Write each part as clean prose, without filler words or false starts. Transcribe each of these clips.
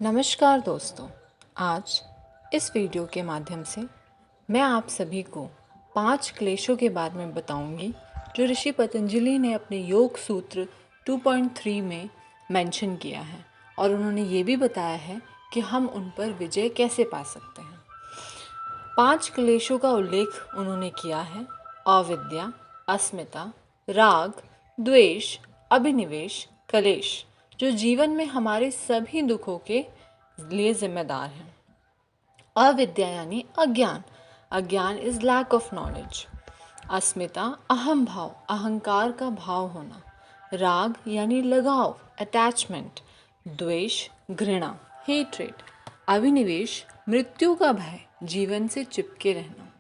नमस्कार दोस्तों। आज इस वीडियो के माध्यम से मैं आप सभी को 5 क्लेशों के बारे में बताऊंगी जो ऋषि पतंजलि ने अपने योग सूत्र 2.3 में मेंशन किया है और उन्होंने ये भी बताया है कि हम उन पर विजय कैसे पा सकते हैं। 5 क्लेशों का उल्लेख उन्होंने किया है: अविद्या, अस्मिता, राग, द्वेष, अभिनिवेश, कलेश, जो जीवन में हमारे सभी दुखों के लिए जिम्मेदार हैं। अविद्या यानी अज्ञान, अज्ञान इज लैक ऑफ नॉलेज। अस्मिता अहम भाव, अहंकार का भाव होना। राग यानी लगाव, अटैचमेंट। द्वेष घृणा, हेट्रेड। अभिनिवेश मृत्यु का भय, जीवन से चिपके रहना।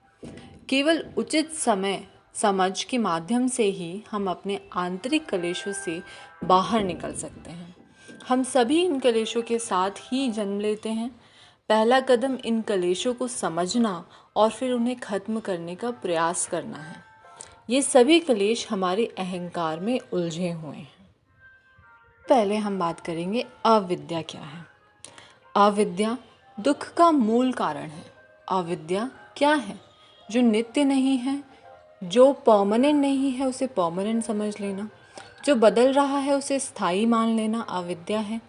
केवल उचित समय समझ के माध्यम से ही हम अपने आंतरिक कलेशों से बाहर निकल सकते हैं। हम सभी इन कलेशों के साथ ही जन्म लेते हैं। पहला कदम इन कलेशों को समझना और फिर उन्हें खत्म करने का प्रयास करना है। ये सभी कलेश हमारे अहंकार में उलझे हुए हैं। पहले हम बात करेंगे अविद्या क्या है। अविद्या दुख का मूल कारण है। अविद्या क्या है? जो नित्य नहीं है, जो परमानेंट नहीं है उसे परमानेंट समझ लेना, जो बदल रहा है उसे स्थायी मान लेना अविद्या है।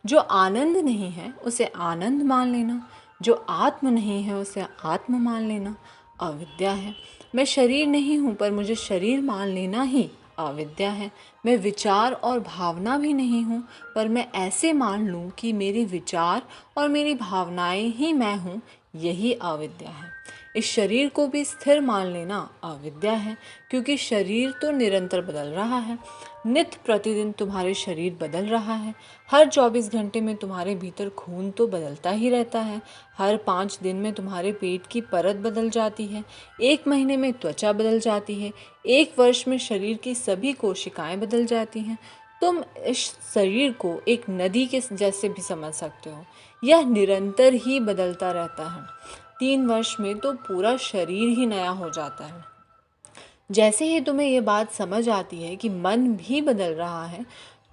जो आनंद नहीं है उसे आनंद मान लेना, जो आत्म नहीं है उसे आत्म मान लेना अविद्या है। मैं शरीर नहीं हूँ पर मुझे शरीर मान लेना ही अविद्या है। मैं विचार और भावना भी नहीं हूँ पर मैं ऐसे मान लूँ कि मेरे विचार और मेरी भावनाएं ही मैं हूँ, यही अविद्या है। इस शरीर को भी स्थिर मान लेना अविद्या है, क्योंकि शरीर तो निरंतर बदल रहा है। नित्य प्रतिदिन तुम्हारे शरीर बदल रहा है। हर 24 घंटे में तुम्हारे भीतर खून तो बदलता ही रहता है। हर 5 दिन में तुम्हारे पेट की परत बदल जाती है। 1 महीने में त्वचा बदल जाती है। 1 वर्ष में शरीर की सभी कोशिकाएं बदल जाती हैं। तुम इस शरीर को एक नदी के जैसे भी समझ सकते हो। यह निरंतर ही बदलता रहता है। 3 वर्ष में तो पूरा शरीर ही नया हो जाता है। जैसे ही तुम्हें ये बात समझ आती है कि मन भी बदल रहा है,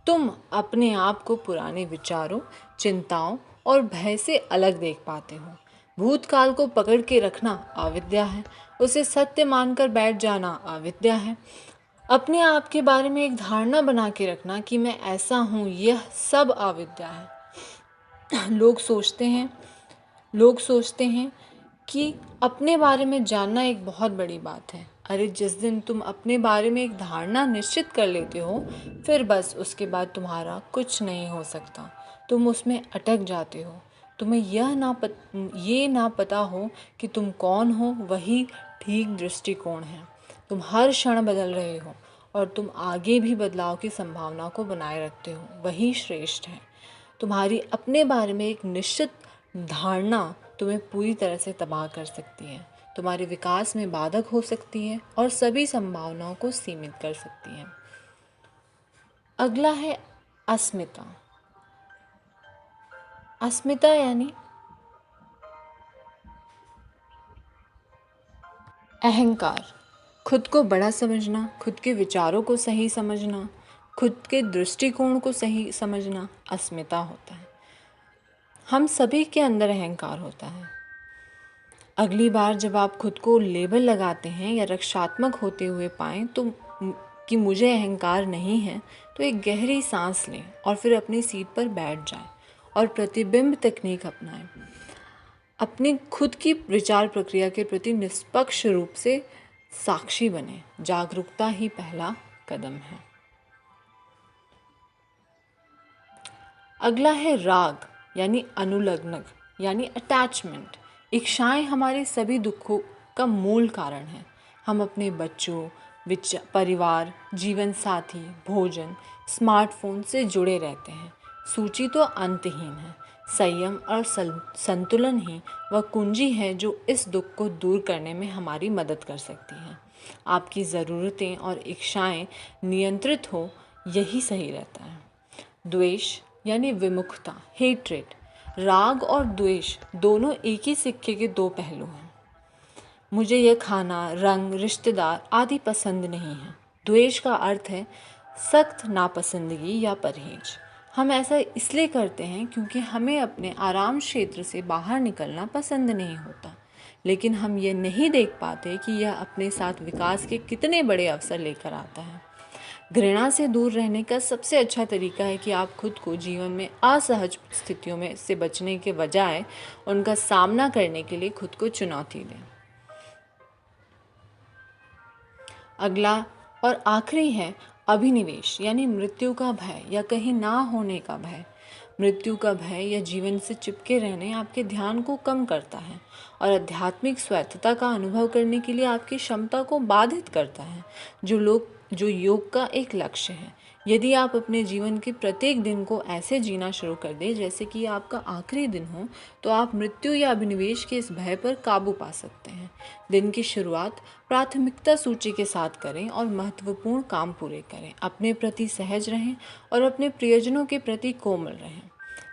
तुम अपने आप को पुराने विचारों, चिंताओं और भय से अलग देख पाते हो। भूतकाल को पकड़ के रखना अविद्या है। उसे सत्य मानकर बैठ जाना अविद्या है। अपने आप के बारे में एक धारणा बना के रखना कि मैं ऐसा हूँ, यह सब अविद्या है। लोग सोचते हैं कि अपने बारे में जानना एक बहुत बड़ी बात है। अरे जिस दिन तुम अपने बारे में एक धारणा निश्चित कर लेते हो, फिर बस उसके बाद तुम्हारा कुछ नहीं हो सकता। तुम उसमें अटक जाते हो। तुम्हें ये ना पता हो कि तुम कौन हो, वही ठीक दृष्टिकोण है। तुम हर क्षण बदल रहे हो और तुम आगे भी बदलाव की संभावना को बनाए रखते हो, वही श्रेष्ठ है। तुम्हारी अपने बारे में एक निश्चित धारणा तुम्हें पूरी तरह से तबाह कर सकती है, तुम्हारे विकास में बाधक हो सकती है और सभी संभावनाओं को सीमित कर सकती है। अगला है अस्मिता। अस्मिता यानी अहंकार, खुद को बड़ा समझना, खुद के विचारों को सही समझना, खुद के दृष्टिकोण को सही समझना अस्मिता होता है। हम सभी के अंदर अहंकार होता है। अगली बार जब आप खुद को लेबल लगाते हैं या रक्षात्मक होते हुए पाएं तो कि मुझे अहंकार नहीं है, तो एक गहरी सांस लें और फिर अपनी सीट पर बैठ जाएं और प्रतिबिंब तकनीक अपनाएं। अपनी खुद की विचार प्रक्रिया के प्रति निष्पक्ष रूप से साक्षी बने। जागरूकता ही पहला कदम है। अगला है राग यानी अनुलग्नक यानी अटैचमेंट। इच्छाएं हमारे सभी दुखों का मूल कारण है। हम अपने बच्चों, परिवार, जीवन साथी, भोजन, स्मार्टफोन से जुड़े रहते हैं। सूची तो अंतहीन है। संयम और संतुलन ही वह कुंजी है जो इस दुख को दूर करने में हमारी मदद कर सकती है। आपकी ज़रूरतें और इच्छाएं नियंत्रित हो, यही सही रहता है। द्वेष यानी विमुखता, हेट्रेड। राग और द्वेष दोनों एक ही सिक्के के 2 पहलू हैं। मुझे यह खाना, रंग, रिश्तेदार आदि पसंद नहीं है। द्वेष का अर्थ है सख्त नापसंदगी या परहेज। हम ऐसा इसलिए करते हैं क्योंकि हमें अपने आराम क्षेत्र से बाहर निकलना पसंद नहीं होता, लेकिन हम ये नहीं देख पाते कि यह अपने साथ विकास के कितने बड़े अवसर लेकर आता है। घृणा से दूर रहने का सबसे अच्छा तरीका है कि आप खुद को जीवन में असहज स्थितियों में से बचने के बजाय उनका सामना करने के लिए खुद को चुनौती दें। अगला और आखिरी है अभिनिवेश, यानी मृत्यु का भय या कहीं ना होने का भय। मृत्यु का भय या जीवन से चिपके रहने आपके ध्यान को कम करता है और आध्यात्मिक स्वायत्तता का अनुभव करने के लिए आपकी क्षमता को बाधित करता है, जो योग का एक लक्ष्य है। यदि आप अपने जीवन के प्रत्येक दिन को ऐसे जीना शुरू कर दें जैसे कि आपका आखिरी दिन हो, तो आप मृत्यु या अभिनिवेश के इस भय पर काबू पा सकते हैं। दिन की शुरुआत प्राथमिकता सूची के साथ करें और महत्वपूर्ण काम पूरे करें। अपने प्रति सहज रहें और अपने प्रियजनों के प्रति कोमल रहें।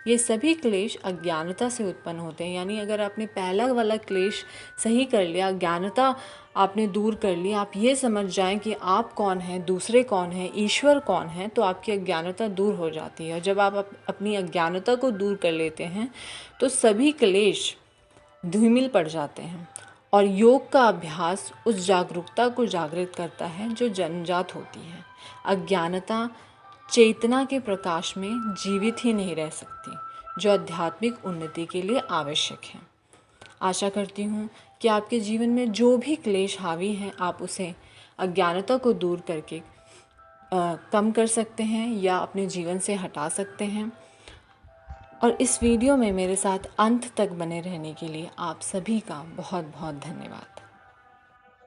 ये सभी क्लेश अज्ञानता से उत्पन्न होते हैं, यानी अगर आपने पहला वाला क्लेश सही कर लिया, अज्ञानता आपने दूर कर ली, आप ये समझ जाएं कि आप कौन हैं, दूसरे कौन हैं, ईश्वर कौन है, तो आपकी अज्ञानता दूर हो जाती है। और जब आप अपनी अज्ञानता को दूर कर लेते हैं तो सभी क्लेश धूमिल पड़ जाते हैं। और योग का अभ्यास उस जागरूकता को जागृत करता है जो जन्मजात होती है। अज्ञानता चेतना के प्रकाश में जीवित ही नहीं रह सकती, जो आध्यात्मिक उन्नति के लिए आवश्यक है। आशा करती हूँ कि आपके जीवन में जो भी क्लेश हावी हैं, आप उसे अज्ञानता को दूर करके कम कर सकते हैं या अपने जीवन से हटा सकते हैं। और इस वीडियो में मेरे साथ अंत तक बने रहने के लिए आप सभी का बहुत बहुत धन्यवाद।